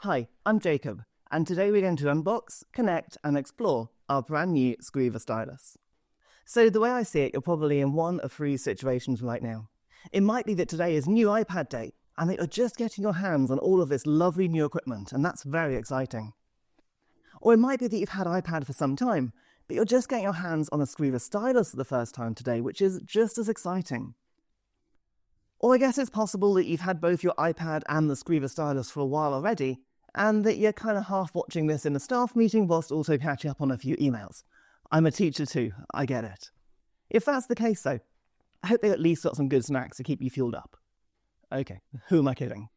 Hi, I'm Jacob, and today we're going to unbox, connect, and explore our brand new Skriva Stylus. So the way I see it, you're probably in one of three situations right now. It might be that today is new iPad day, and that you're just getting your hands on all of this lovely new equipment, and that's very exciting. Or it might be that you've had iPad for some time, but you're just getting your hands on a Skriva Stylus for the first time today, which is just as exciting. Or I guess it's possible that you've had both your iPad and the Skriva Stylus for a while already, and that you're kind of half watching this in a staff meeting whilst also catching up on a few emails. I'm a teacher too, I get it. If that's the case though, I hope they at least got some good snacks to keep you fueled up. Okay, who am I kidding?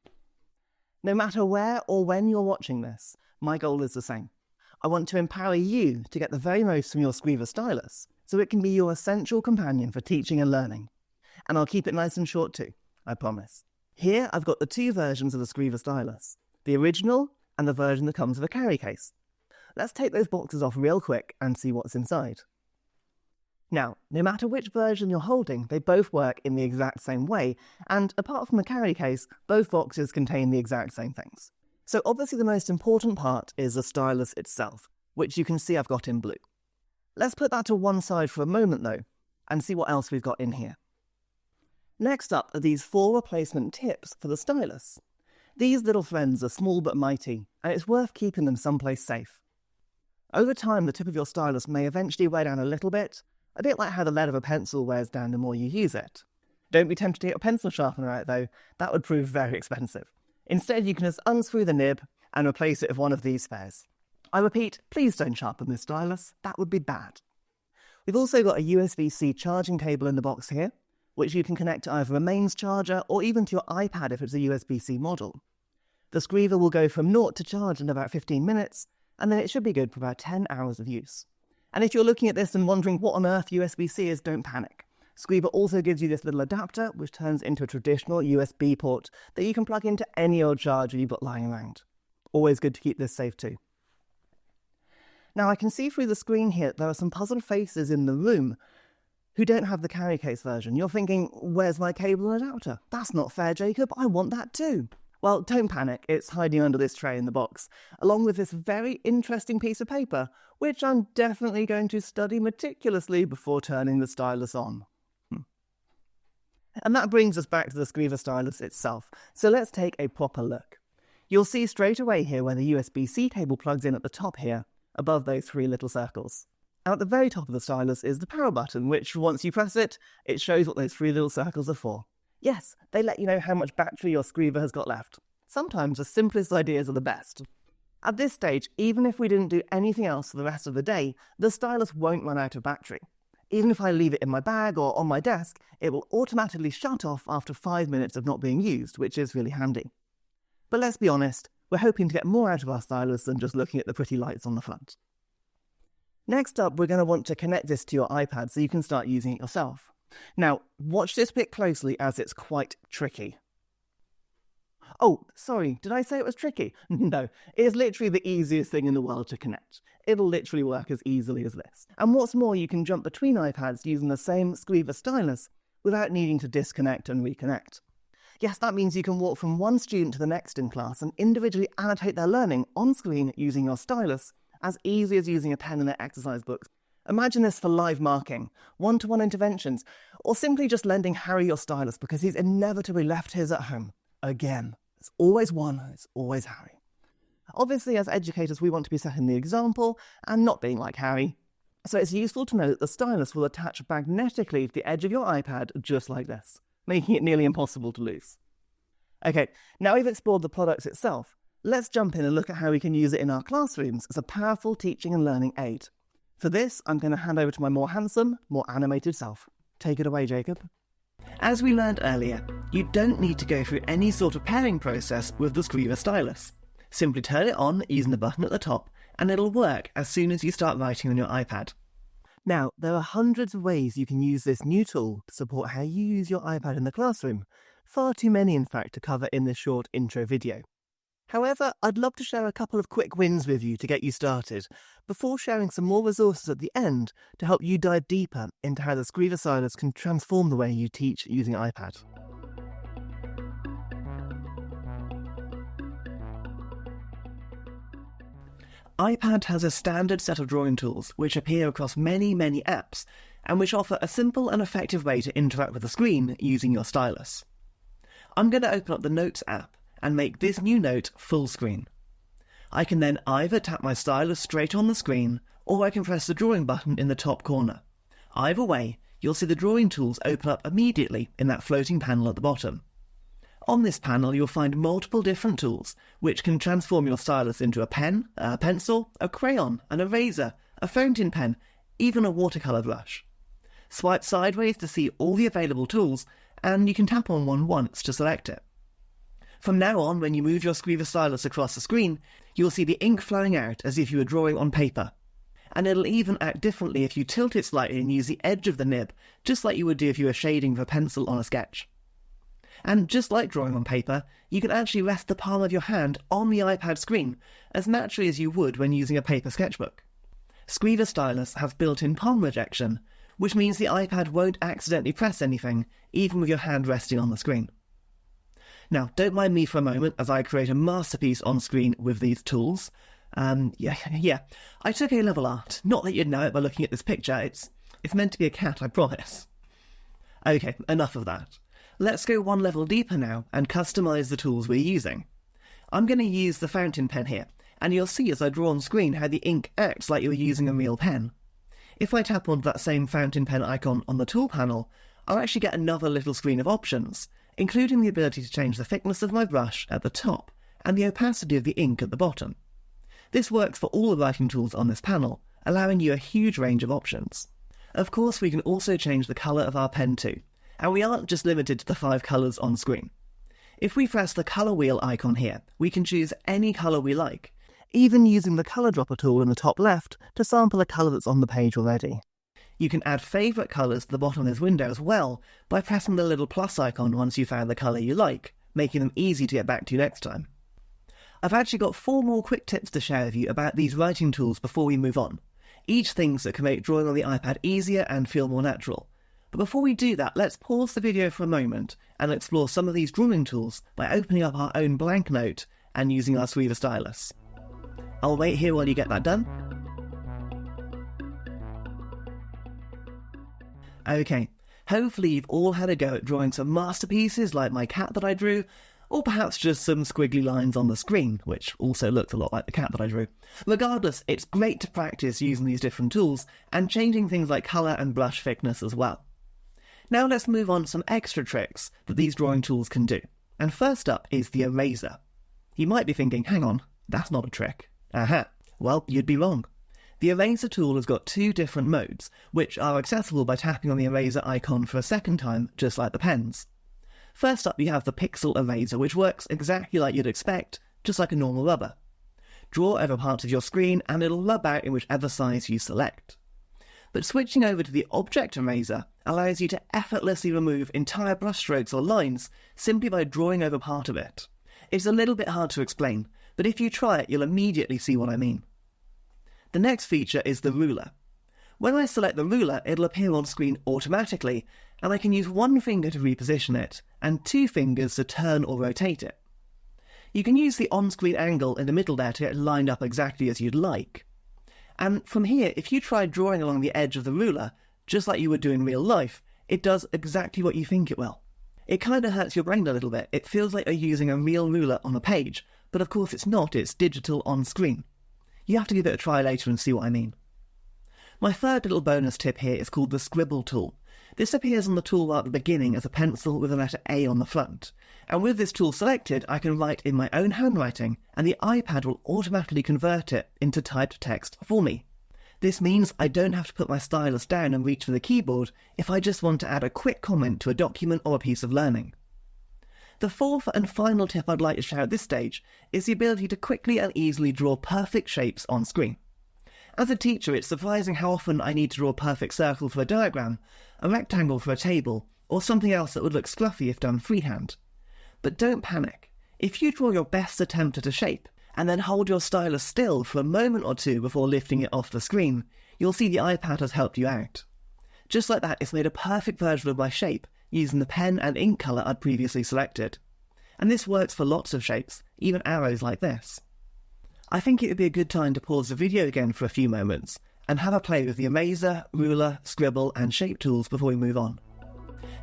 No matter where or when you're watching this, my goal is the same. I want to empower you to get the very most from your Skriva Stylus, so it can be your essential companion for teaching and learning. And I'll keep it nice and short too, I promise. Here I've got the two versions of the Skriva Stylus, the original and the version that comes with a carry case. Let's take those boxes off real quick and see what's inside. Now, no matter which version you're holding, they both work in the exact same way, and apart from the carry case, both boxes contain the exact same things. So obviously the most important part is the stylus itself, which you can see I've got in blue. Let's put that to one side for a moment though, and see what else we've got in here. Next up are these 4 replacement tips for the stylus. These little friends are small but mighty, and it's worth keeping them someplace safe. Over time, the tip of your stylus may eventually wear down a little bit like how the lead of a pencil wears down the more you use it. Don't be tempted to get a pencil sharpener out though, that would prove very expensive. Instead, you can just unscrew the nib and replace it with one of these spares. I repeat, please don't sharpen this stylus, that would be bad. We've also got a USB-C charging cable in the box here, which you can connect to either a mains charger or even to your iPad if it's a USB-C model. The Skriva will go from 0 to charge in about 15 minutes, and then it should be good for about 10 hours of use. And if you're looking at this and wondering what on earth USB-C is, don't panic. Skriva also gives you this little adapter, which turns into a traditional USB port that you can plug into any old charger you've got lying around. Always good to keep this safe too. Now I can see through the screen here there are some puzzled faces in the room who don't have the carry case version. You're thinking, where's my cable and adapter? That's not fair, Jacob, I want that too. Well, don't panic, it's hiding under this tray in the box, along with this very interesting piece of paper, which I'm definitely going to study meticulously before turning the stylus on. And that brings us back to the Skriva Stylus itself, so let's take a proper look. You'll see straight away here where the USB-C cable plugs in at the top here, above those 3 little circles. And at the very top of the stylus is the power button, which once you press it, it shows what those 3 little circles are for. Yes, they let you know how much battery your Skriva has got left. Sometimes the simplest ideas are the best. At this stage, even if we didn't do anything else for the rest of the day, the stylus won't run out of battery. Even if I leave it in my bag or on my desk, it will automatically shut off after 5 minutes of not being used, which is really handy. But let's be honest, we're hoping to get more out of our stylus than just looking at the pretty lights on the front. Next up, we're going to want to connect this to your iPad so you can start using it yourself. Now, watch this bit closely as it's quite tricky. Oh, sorry, did I say it was tricky? No, it is literally the easiest thing in the world to connect. It'll literally work as easily as this. And what's more, you can jump between iPads using the same Skriva Stylus without needing to disconnect and reconnect. Yes, that means you can walk from one student to the next in class and individually annotate their learning on screen using your stylus, as easy as using a pen in their exercise books. Imagine this for live marking, one-to-one interventions, or simply just lending Harry your stylus because he's inevitably left his at home. Again, it's always one, it's always Harry. Obviously, as educators, we want to be setting the example and not being like Harry. So it's useful to know that the stylus will attach magnetically to the edge of your iPad just like this, making it nearly impossible to lose. Okay, now we've explored the product itself, let's jump in and look at how we can use it in our classrooms as a powerful teaching and learning aid. For this, I'm going to hand over to my more handsome, more animated self. Take it away, Jacob. As we learned earlier, you don't need to go through any sort of pairing process with the Skriva Stylus. Simply turn it on using the button at the top, and it'll work as soon as you start writing on your iPad. Now, there are hundreds of ways you can use this new tool to support how you use your iPad in the classroom. Far too many, in fact, to cover in this short intro video. However, I'd love to share a couple of quick wins with you to get you started, before sharing some more resources at the end to help you dive deeper into how the Skriva Stylus can transform the way you teach using iPad. iPad has a standard set of drawing tools which appear across many apps and which offer a simple and effective way to interact with the screen using your stylus. I'm going to open up the Notes app and make this new note full screen. I can then either tap my stylus straight on the screen or I can press the drawing button in the top corner. Either way, you'll see the drawing tools open up immediately in that floating panel at the bottom. On this panel you'll find multiple different tools which can transform your stylus into a pen, a pencil, a crayon, an eraser, a fountain pen, even a watercolour brush. Swipe sideways to see all the available tools and you can tap on one once to select it. From now on, when you move your Skriva Stylus across the screen, you'll see the ink flowing out as if you were drawing on paper. And it'll even act differently if you tilt it slightly and use the edge of the nib, just like you would do if you were shading with a pencil on a sketch. And just like drawing on paper, you can actually rest the palm of your hand on the iPad screen, as naturally as you would when using a paper sketchbook. Skriva Stylus has built-in palm rejection, which means the iPad won't accidentally press anything, even with your hand resting on the screen. Now, don't mind me for a moment as I create a masterpiece on screen with these tools. I took A-level art. Not that you'd know it by looking at this picture, it's meant to be a cat, I promise. Okay, enough of that. Let's go one level deeper now and customise the tools we're using. I'm going to use the fountain pen here, and you'll see as I draw on screen how the ink acts like you're using a real pen. If I tap onto that same fountain pen icon on the tool panel, I'll actually get another little screen of options, including the ability to change the thickness of my brush at the top and the opacity of the ink at the bottom. This works for all the writing tools on this panel, allowing you a huge range of options. Of course, we can also change the colour of our pen too, and we aren't just limited to the 5 colours on screen. If we press the colour wheel icon here, we can choose any colour we like, even using the colour dropper tool in the top left to sample a colour that's on the page already. You can add favourite colours to the bottom of this window as well by pressing the little plus icon once you've found the colour you like, making them easy to get back to next time. I've actually got 4 more quick tips to share with you about these writing tools before we move on, each things that can make drawing on the iPad easier and feel more natural. But before we do that, let's pause the video for a moment and explore some of these drawing tools by opening up our own blank note and using our Skriva Stylus. I'll wait here while you get that done. Okay, hopefully you've all had a go at drawing some masterpieces like my cat that I drew, or perhaps just some squiggly lines on the screen, which also looked a lot like the cat that I drew. Regardless, it's great to practice using these different tools and changing things like colour and brush thickness as well. Now let's move on to some extra tricks that these drawing tools can do. And first up is the eraser. You might be thinking, hang on, that's not a trick. Aha, well, you'd be wrong. The eraser tool has got 2 different modes, which are accessible by tapping on the eraser icon for a second time, just like the pens. First up you have the pixel eraser, which works exactly like you'd expect, just like a normal rubber. Draw over parts of your screen and it'll rub out in whichever size you select. But switching over to the object eraser allows you to effortlessly remove entire brushstrokes or lines simply by drawing over part of it. It's a little bit hard to explain, but if you try it you'll immediately see what I mean. The next feature is the ruler. When I select the ruler, it'll appear on screen automatically, and I can use 1 finger to reposition it, and 2 fingers to turn or rotate it. You can use the on-screen angle in the middle there to get it lined up exactly as you'd like. And from here, if you try drawing along the edge of the ruler, just like you would do in real life, it does exactly what you think it will. It kind of hurts your brain a little bit. It feels like you're using a real ruler on a page, but of course it's not, it's digital on screen. You have to give it a try later and see what I mean. My third little bonus tip here is called the scribble tool. This appears on the toolbar at the beginning as a pencil with the letter A on the front, and with this tool selected I can write in my own handwriting and the iPad will automatically convert it into typed text for me. This means I don't have to put my stylus down and reach for the keyboard if I just want to add a quick comment to a document or a piece of learning. The fourth and final tip I'd like to share at this stage is the ability to quickly and easily draw perfect shapes on screen. As a teacher, it's surprising how often I need to draw a perfect circle for a diagram, a rectangle for a table, or something else that would look scruffy if done freehand. But don't panic. If you draw your best attempt at a shape, and then hold your stylus still for a moment or 2 before lifting it off the screen, you'll see the iPad has helped you out. Just like that, it's made a perfect version of my shape, using the pen and ink colour I'd previously selected. And this works for lots of shapes, even arrows like this. I think it would be a good time to pause the video again for a few moments and have a play with the eraser, ruler, scribble and shape tools before we move on.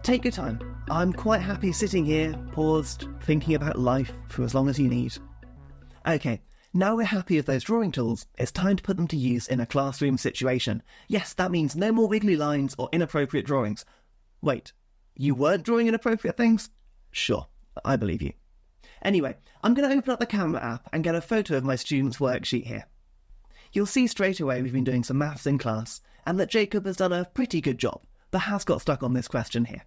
Take your time. I'm quite happy sitting here, paused, thinking about life for as long as you need. Okay, now we're happy with those drawing tools, it's time to put them to use in a classroom situation. Yes, that means no more wiggly lines or inappropriate drawings. Wait, you weren't drawing inappropriate things? Sure, I believe you. Anyway, I'm going to open up the camera app and get a photo of my student's worksheet here. You'll see straight away we've been doing some maths in class, and that Jacob has done a pretty good job, but has got stuck on this question here.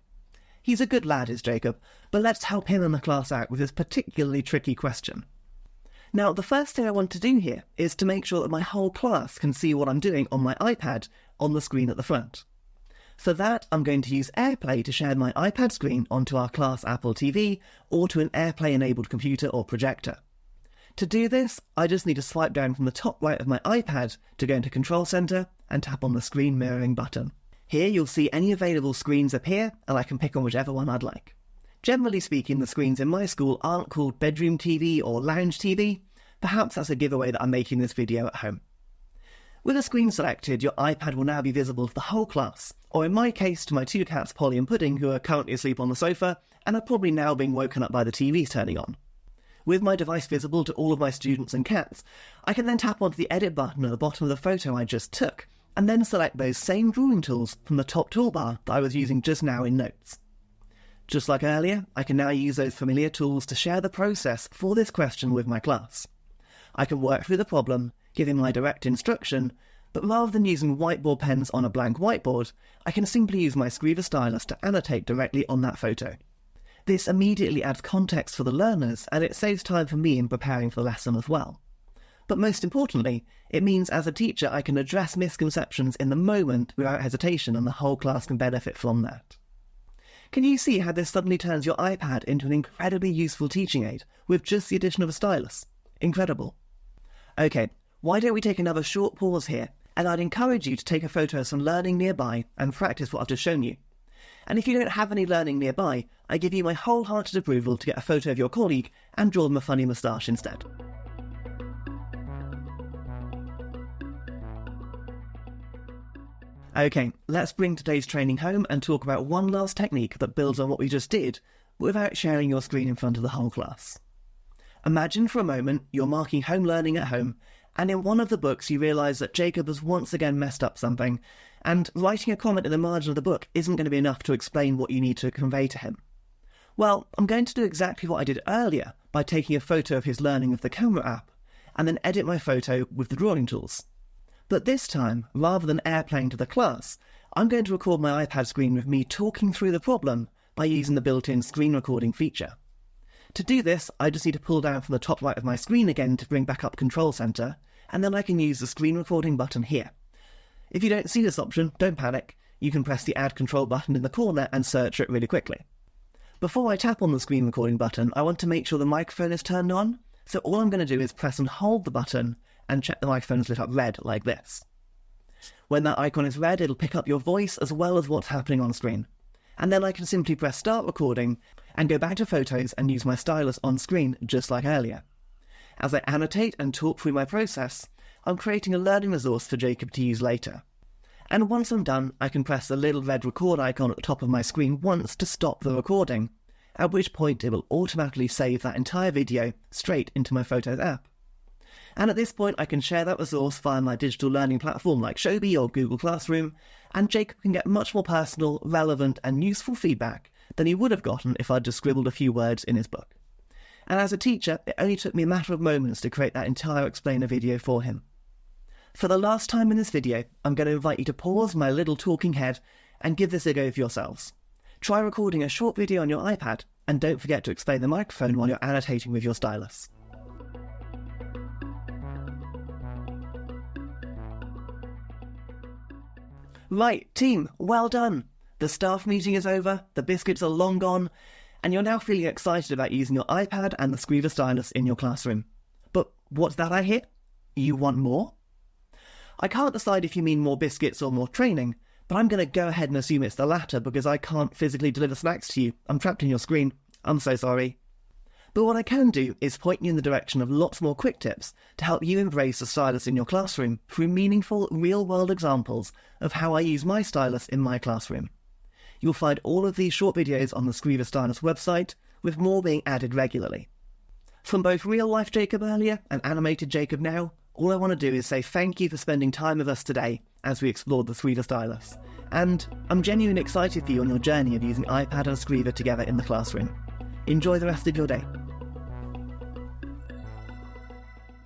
He's a good lad, is Jacob, but let's help him and the class out with this particularly tricky question. Now, the first thing I want to do here is to make sure that my whole class can see what I'm doing on my iPad on the screen at the front. For that, I'm going to use AirPlay to share my iPad screen onto our class Apple TV or to an AirPlay-enabled computer or projector. To do this, I just need to swipe down from the top right of my iPad to go into Control Center and tap on the screen mirroring button. Here you'll see any available screens appear and I can pick on whichever one I'd like. Generally speaking, the screens in my school aren't called bedroom TV or lounge TV. Perhaps that's a giveaway that I'm making this video at home. With a screen selected, your iPad will now be visible to the whole class, or in my case to my two cats Polly and Pudding, who are currently asleep on the sofa and are probably now being woken up by the TV turning on. With my device visible to all of my students and cats, I can then tap onto the edit button at the bottom of the photo I just took, and then select those same drawing tools from the top toolbar that I was using just now in Notes. Just like earlier, I can now use those familiar tools to share the process for this question with my class. I can work through the problem, giving my direct instruction, but rather than using whiteboard pens on a blank whiteboard, I can simply use my Skriva Stylus to annotate directly on that photo. This immediately adds context for the learners, and it saves time for me in preparing for the lesson as well. But most importantly, it means as a teacher I can address misconceptions in the moment without hesitation, and the whole class can benefit from that. Can you see how this suddenly turns your iPad into an incredibly useful teaching aid with just the addition of a stylus? Incredible. Okay, why don't we take another short pause here, and I'd encourage you to take a photo of some learning nearby and practice what I've just shown you. And if you don't have any learning nearby, I give you my wholehearted approval to get a photo of your colleague and draw them a funny moustache instead. Okay, let's bring today's training home and talk about one last technique that builds on what we just did, without sharing your screen in front of the whole class. Imagine for a moment you're marking home learning at home, and in one of the books you realise that Jacob has once again messed up something, and writing a comment in the margin of the book isn't going to be enough to explain what you need to convey to him. Well, I'm going to do exactly what I did earlier by taking a photo of his learning with the camera app, and then edit my photo with the drawing tools. But this time, rather than airplaying to the class, I'm going to record my iPad screen with me talking through the problem by using the built-in screen recording feature. To do this, I just need to pull down from the top right of my screen again to bring back up Control Center, and then I can use the screen recording button here. If you don't see this option, don't panic. You can press the Add Control button in the corner and search it really quickly. Before I tap on the screen recording button, I want to make sure the microphone is turned on, so all I'm going to do is press and hold the button and check the microphone is lit up red like this. When that icon is red, it'll pick up your voice as well as what's happening on screen. And then I can simply press Start Recording and go back to Photos and use my stylus on screen just like earlier. As I annotate and talk through my process, I'm creating a learning resource for Jacob to use later. And once I'm done, I can press the little red record icon at the top of my screen once to stop the recording, at which point it will automatically save that entire video straight into my Photos app. And at this point I can share that resource via my digital learning platform like Shobi or Google Classroom, and Jacob can get much more personal, relevant and useful feedback than he would have gotten if I'd just scribbled a few words in his book. And as a teacher, it only took me a matter of moments to create that entire explainer video for him. For the last time in this video, I'm going to invite you to pause my little talking head and give this a go for yourselves. Try recording a short video on your iPad, and don't forget to explain the microphone while you're annotating with your stylus. Right, team, well done! The staff meeting is over, the biscuits are long gone, and you're now feeling excited about using your iPad and the Skriva Stylus in your classroom. But what's that I hear? You want more? I can't decide if you mean more biscuits or more training, but I'm going to go ahead and assume it's the latter because I can't physically deliver snacks to you. I'm trapped in your screen. I'm so sorry. But what I can do is point you in the direction of lots more quick tips to help you embrace the stylus in your classroom through meaningful, real-world examples of how I use my stylus in my classroom. You'll find all of these short videos on the Skriva Stylus website, with more being added regularly. From both real-life Jacob earlier and animated Jacob now, all I want to do is say thank you for spending time with us today as we explored the Skriva Stylus. And I'm genuinely excited for you on your journey of using iPad and Skriva together in the classroom. Enjoy the rest of your day.